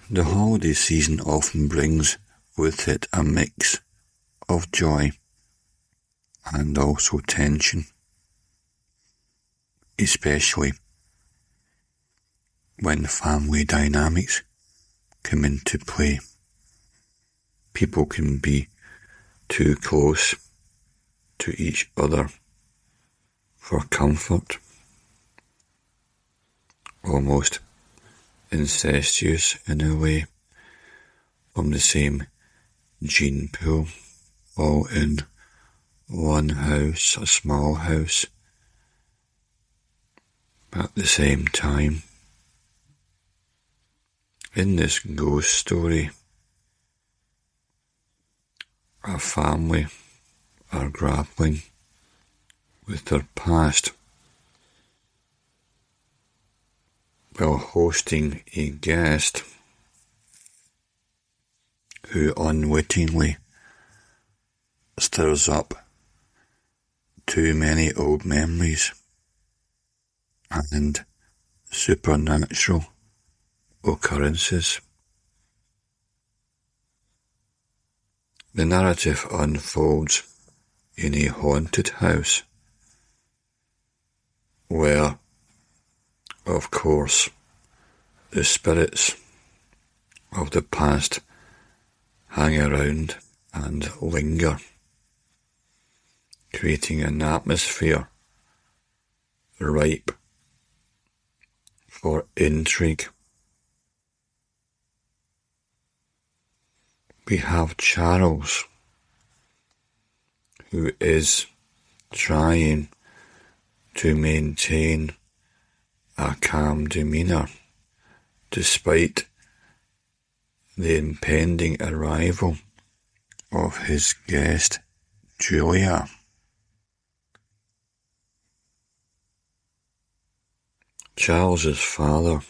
The holiday season often brings with it a mix of joy and also tension, especially when family dynamics come into play. People can be too close to each other for comfort, almost incestuous in a way, from the same gene pool, all in one house, a small house, at the same time. In this ghost story, a family are grappling with their past while hosting a guest who unwittingly stirs up too many old memories and supernatural occurrences. The narrative unfolds in a haunted house where, of course, the spirits of the past hang around and linger, creating an atmosphere ripe for intrigue. We have Charles, who is trying to maintain a calm demeanour despite the impending arrival of his guest, Julia. Charles's father,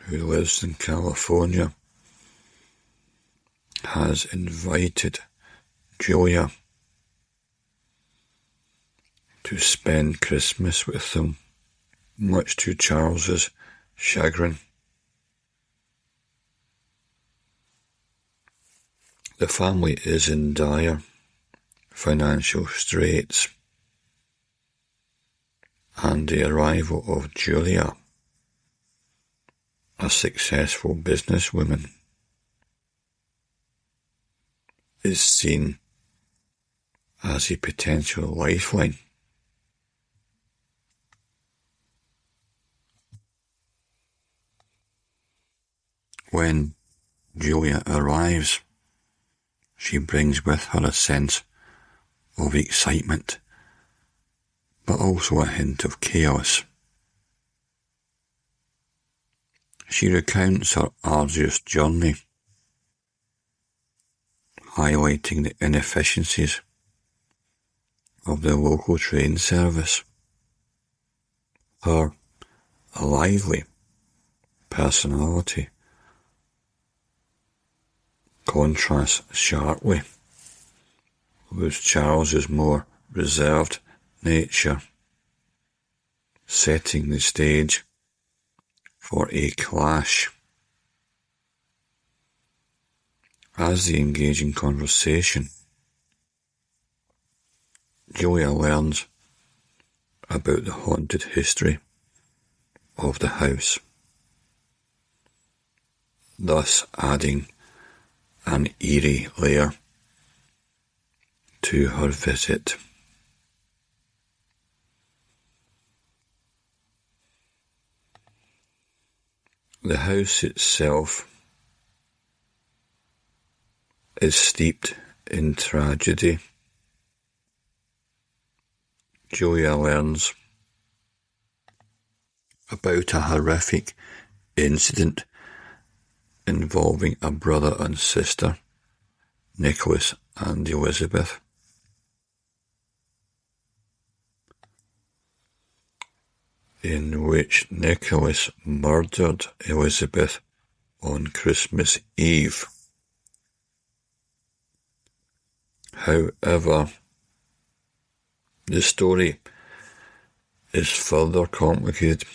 who lives in California, has invited Julia to spend Christmas with them, much to Charles's chagrin. The family is in dire financial straits, and the arrival of Julia, a successful businesswoman, is seen as a potential lifeline. When Julia arrives, she brings with her a sense of excitement, but also a hint of chaos. She recounts her arduous journey, highlighting the inefficiencies of the local train service. Her lively personality contrasts sharply with Charles's more reserved nature, setting the stage for a clash. As they engage in conversation, Julia learns about the haunted history of the house, thus adding an eerie layer to her visit. The house itself is steeped in tragedy. Julia learns about a horrific incident involving a brother and sister, Nicholas and Elizabeth. In which Nicholas murdered Elizabeth on Christmas Eve. However, the story is further complicated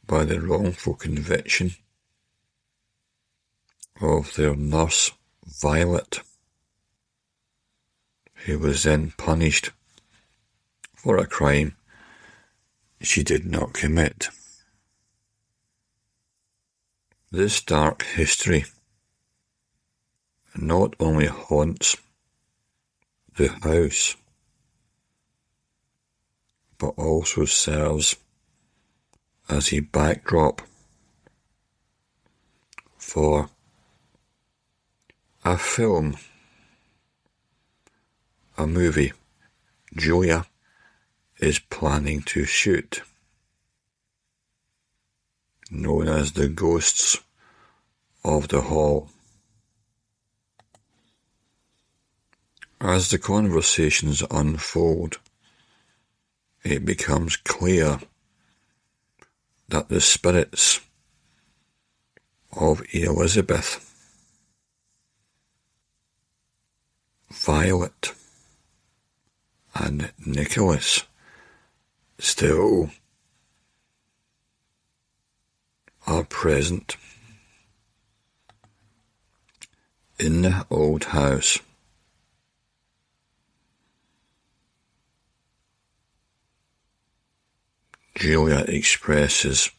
by the wrongful conviction of their nurse, Violet, who was then punished for a crime she did not commit. This dark history not only haunts the house, but also serves as a backdrop for a film, a movie Julia is planning to shoot, known as The Ghosts of the Hall. As the conversations unfold, it becomes clear that the spirits of Elizabeth, Violet, and Nicholas still are present in the old house. Julia expresses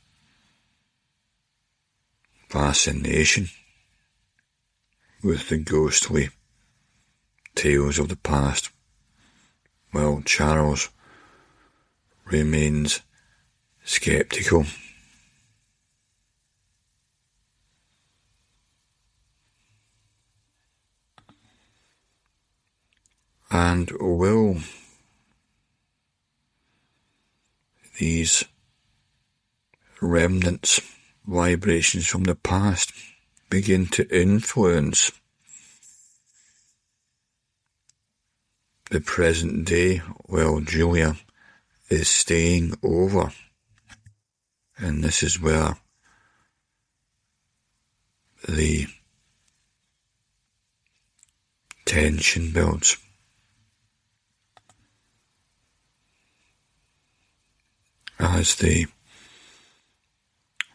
fascination with the ghostly tales of the past, while Charles remains skeptical. And will these remnants, vibrations from the past, begin to influence the present day while Julia is staying over? And this is where the tension builds. As the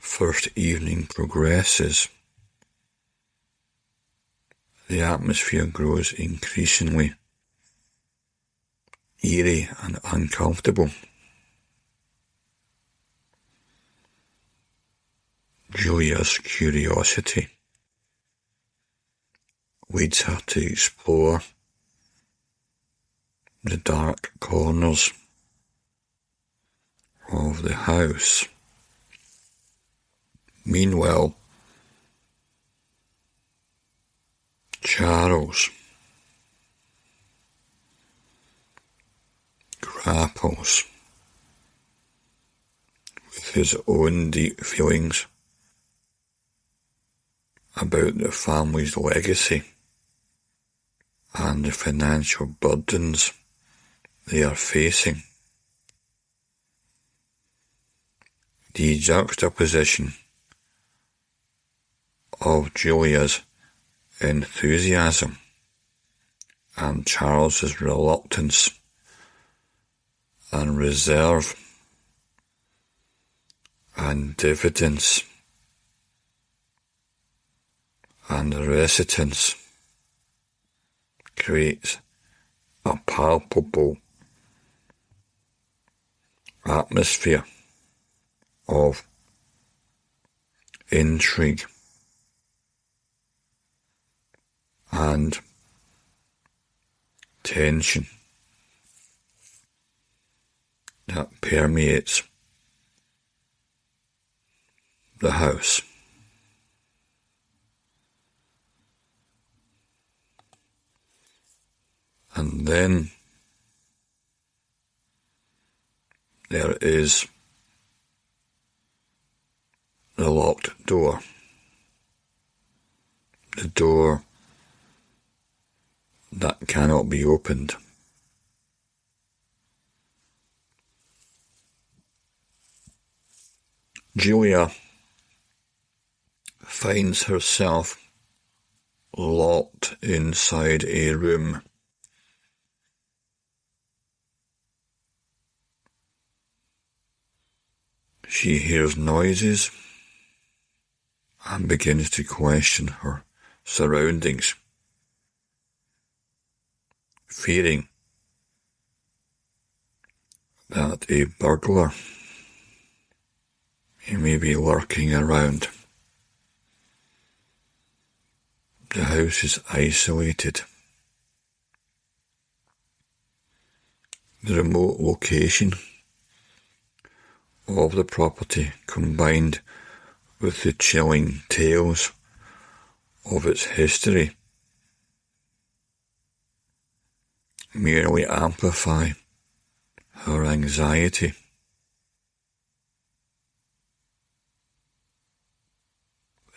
first evening progresses, the atmosphere grows increasingly eerie and uncomfortable. Julia's curiosity leads her to explore the dark corners of the house. Meanwhile, Charles grapples with his own deep feelings about the family's legacy and the financial burdens they are facing. The juxtaposition of Julia's enthusiasm and Charles's reluctance and reserve and diffidence and reticence creates a palpable atmosphere of intrigue and tension that permeates the house. And then there is the locked door. The door that cannot be opened. Julia finds herself locked inside a room. She hears noises and begins to question her surroundings, fearing that a burglar may be lurking around. The house is isolated. The remote location of the property, combined with the chilling tales of its history, merely amplify her anxiety.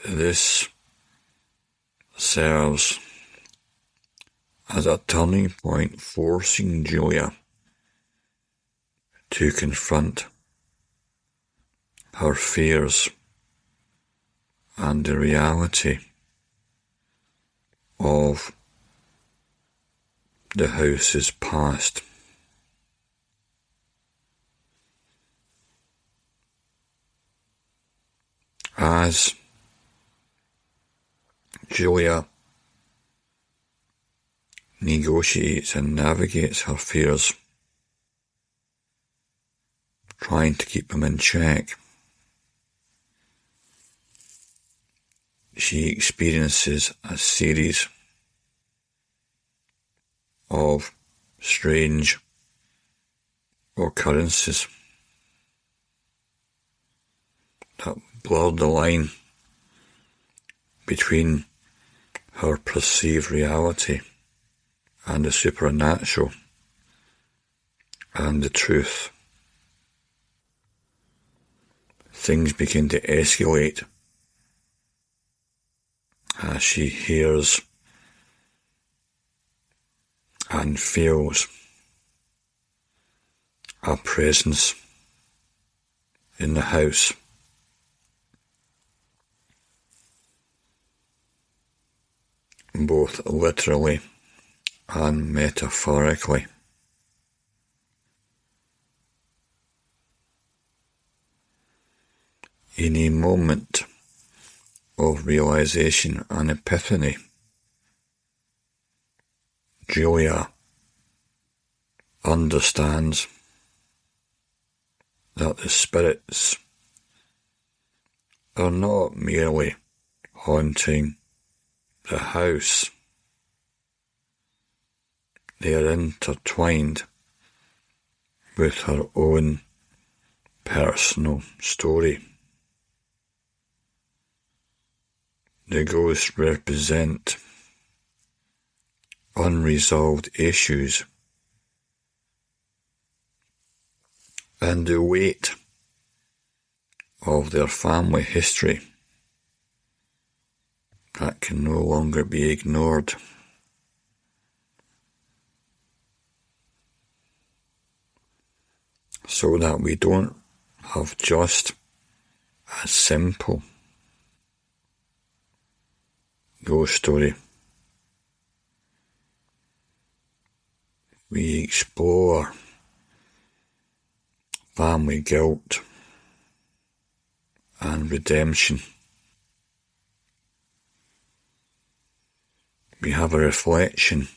This serves as a turning point, forcing Julia to confront her fears and the reality of the house's past. As Julia negotiates and navigates her fears, trying to keep them in check, she experiences a series of strange occurrences that blur the line between her perceived reality and the supernatural and the truth. Things begin to escalate as she hears and feels a presence in the house. Both literally and metaphorically. In a moment of realization and epiphany, Julia understands that the spirits are not merely haunting the house. They are intertwined with her own personal story. The ghosts represent unresolved issues and the weight of their family history that can no longer be ignored. So that we don't have just a simple ghost story. We explore family guilt and redemption. We have a reflection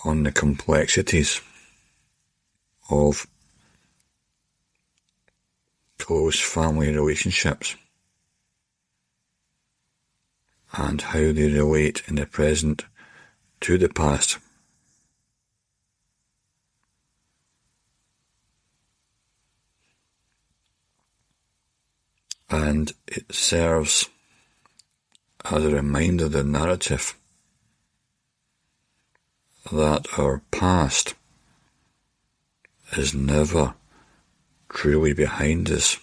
on the complexities of close family relationships and how they relate in the present to the past. And it serves as a reminder, the narrative, that our past is never truly behind us,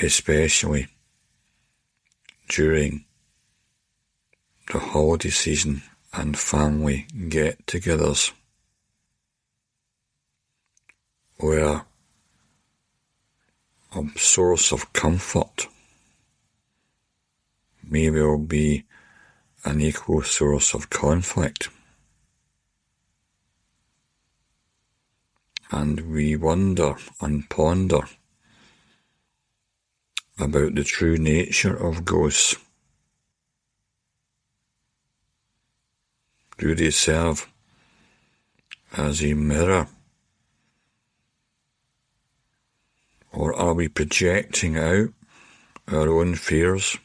especially during the holiday season and family get-togethers, where a source of comfort may well be an equal source of conflict. And we wonder and ponder about the true nature of ghosts. Do they serve as a mirror? Or are we projecting out our own fears